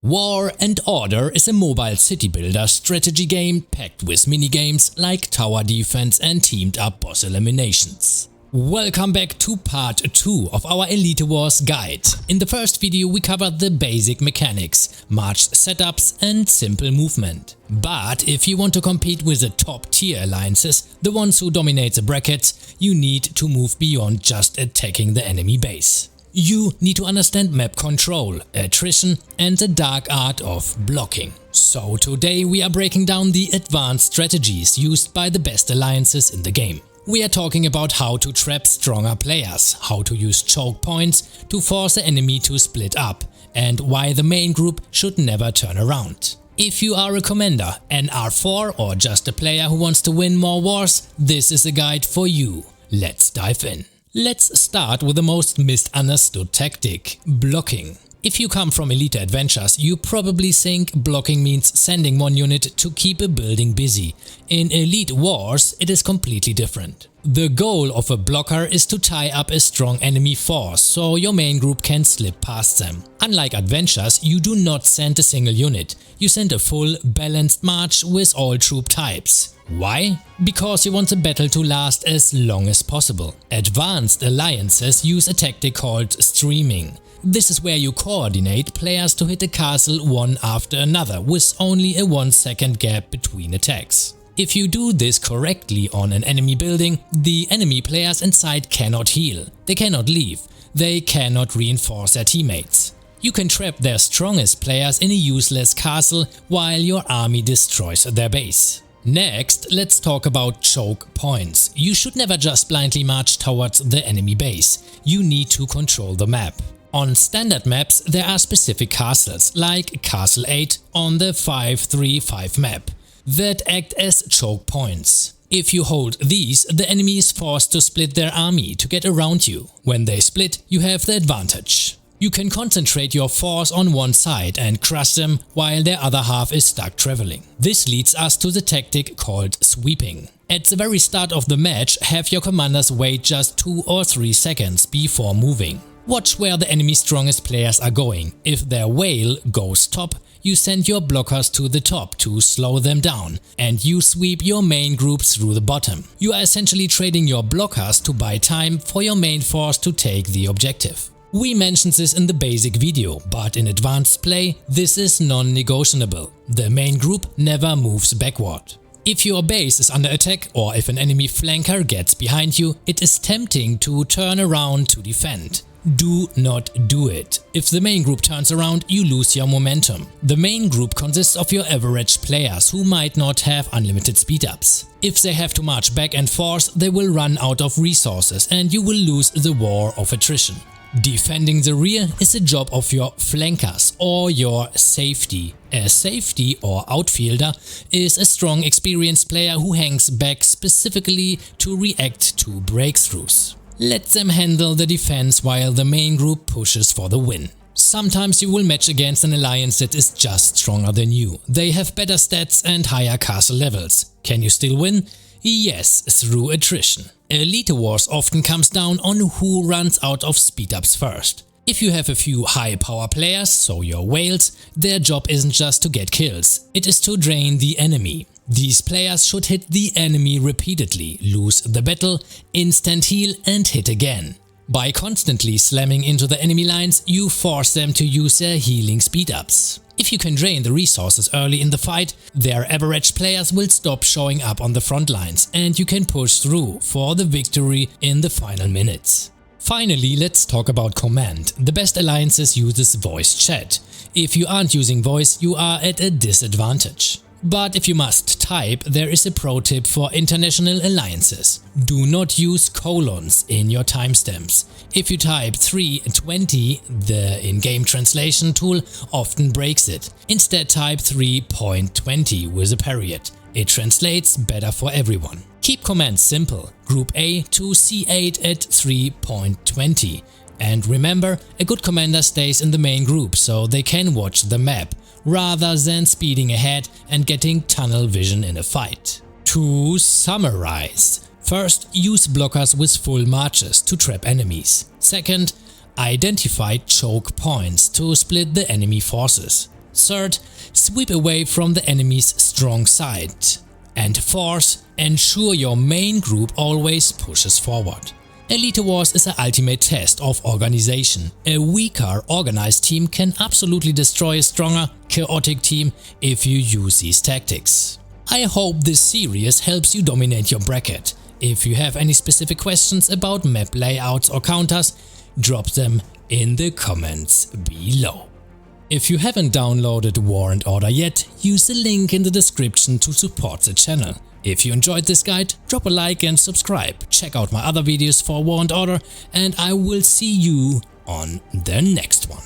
War and Order is a mobile city builder strategy game packed with minigames like tower defense and teamed up boss eliminations. Welcome back to part 2 of our Elite Wars guide. In the first video we covered the basic mechanics, march setups and simple movement. But if you want to compete with the top tier alliances, the ones who dominate the brackets, you need to move beyond just attacking the enemy base. You need to understand map control, attrition and the dark art of blocking. So today we are breaking down the advanced strategies used by the best alliances in the game. We are talking about how to trap stronger players, how to use choke points to force the enemy to split up, and why the main group should never turn around. If you are a commander, an R4 or just a player who wants to win more wars, this is a guide for you. Let's dive in. Let's start with the most misunderstood tactic, blocking. If you come from Elite Adventures, you probably think blocking means sending one unit to keep a building busy. In Elite Wars, it is completely different. The goal of a blocker is to tie up a strong enemy force, so your main group can slip past them. Unlike Adventures, you do not send a single unit, you send a full, balanced march with all troop types. Why? Because you want the battle to last as long as possible. Advanced alliances use a tactic called streaming. This is where you coordinate players to hit a castle one after another with only a 1 second gap between attacks. If you do this correctly on an enemy building, the enemy players inside cannot heal, they cannot leave, they cannot reinforce their teammates. You can trap their strongest players in a useless castle while your army destroys their base. Next, let's talk about choke points. You should never just blindly march towards the enemy base, you need to control the map. On standard maps there are specific castles, like Castle 8 on the 5-3-5 map, that act as choke points. If you hold these, the enemy is forced to split their army to get around you. When they split, you have the advantage. You can concentrate your force on one side and crush them while their other half is stuck traveling. This leads us to the tactic called sweeping. At the very start of the match, have your commanders wait just 2 or 3 seconds before moving. Watch where the enemy's strongest players are going. If their whale goes top, you send your blockers to the top to slow them down, and you sweep your main group through the bottom. You are essentially trading your blockers to buy time for your main force to take the objective. We mentioned this in the basic video, but in advanced play, this is non-negotiable. The main group never moves backward. If your base is under attack or if an enemy flanker gets behind you, it is tempting to turn around to defend. Do not do it. If the main group turns around, you lose your momentum. The main group consists of your average players who might not have unlimited speed ups. If they have to march back and forth, they will run out of resources and you will lose the war of attrition. Defending the rear is a job of your flankers or your safety. A safety or outfielder is a strong experienced player who hangs back specifically to react to breakthroughs. Let them handle the defense while the main group pushes for the win. Sometimes you will match against an alliance that is just stronger than you. They have better stats and higher castle levels. Can you still win? Yes, through attrition. Elite Wars often comes down on who runs out of speed ups first. If you have a few high power players, so your whales, their job isn't just to get kills, it is to drain the enemy. These players should hit the enemy repeatedly, lose the battle, instant heal and hit again. By constantly slamming into the enemy lines, you force them to use their healing speed ups. If you can drain the resources early in the fight, their average players will stop showing up on the front lines and you can push through for the victory in the final minutes. Finally, let's talk about command. The best alliances uses voice chat. If you aren't using voice, you are at a disadvantage. But if you must type, there is a pro tip for international alliances. Do not use colons in your timestamps. If you type 3:20, the in-game translation tool often breaks it. Instead type 3.20 with a period. It translates better for everyone. Keep commands simple. Group A to C8 at 3.20. And remember, a good commander stays in the main group so they can watch the map, rather than speeding ahead and getting tunnel vision in a fight. To summarize, first, use blockers with full marches to trap enemies. Second, identify choke points to split the enemy forces. Third, sweep away from the enemy's strong side. And fourth, ensure your main group always pushes forward. Elite Wars is an ultimate test of organization. A weaker organized team can absolutely destroy a stronger, chaotic team if you use these tactics. I hope this series helps you dominate your bracket. If you have any specific questions about map layouts or counters, drop them in the comments below. If you haven't downloaded War and Order yet, use the link in the description to support the channel. If you enjoyed this guide, drop a like and subscribe. Check out my other videos for War and Order, and I will see you on the next one.